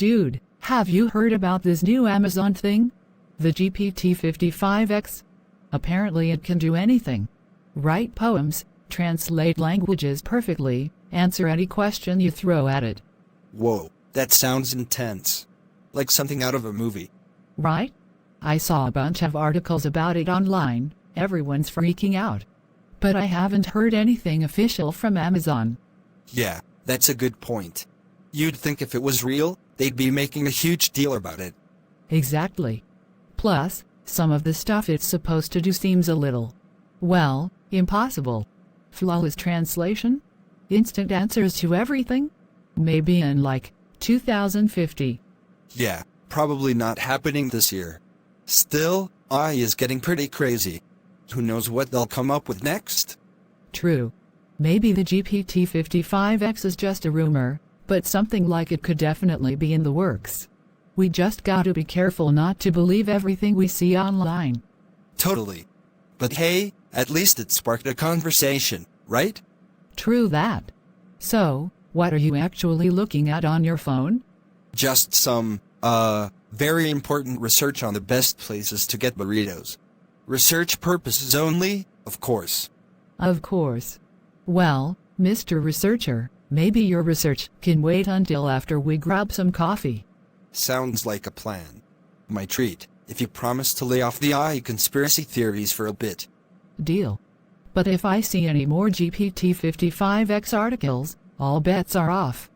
Dude, have you heard about this new Amazon thing? The GPT55x? Apparently it can do anything. Write poems, translate languages perfectly, answer any question you throw at it. Whoa, that sounds intense. Like something out of a movie. Right? I saw a bunch of articles about it online, everyone's freaking out. But I haven't heard anything official from Amazon. Yeah, that's a good point. You'd think if it was real, they'd be making a huge deal about it. Exactly. Plus, some of the stuff it's supposed to do seems a little, well, impossible. Flawless translation? Instant answers to everything? Maybe in like 2050. Yeah, probably not happening this year. Still, AI is getting pretty crazy. Who knows what they'll come up with next? True. Maybe the GPT55x is just a rumor, but something like it could definitely be in the works. We just gotta be careful not to believe everything we see online. Totally. But hey, at least it sparked a conversation, right? True that. So, what are you actually looking at on your phone? Just some, very important research on the best places to get burritos. Research purposes only, of course. Of course. Well, Mr. Researcher, maybe your research can wait until after we grab some coffee. Sounds like a plan. My treat, if you promise to lay off the AI conspiracy theories for a bit. Deal. But if I see any more GPT55x articles, all bets are off.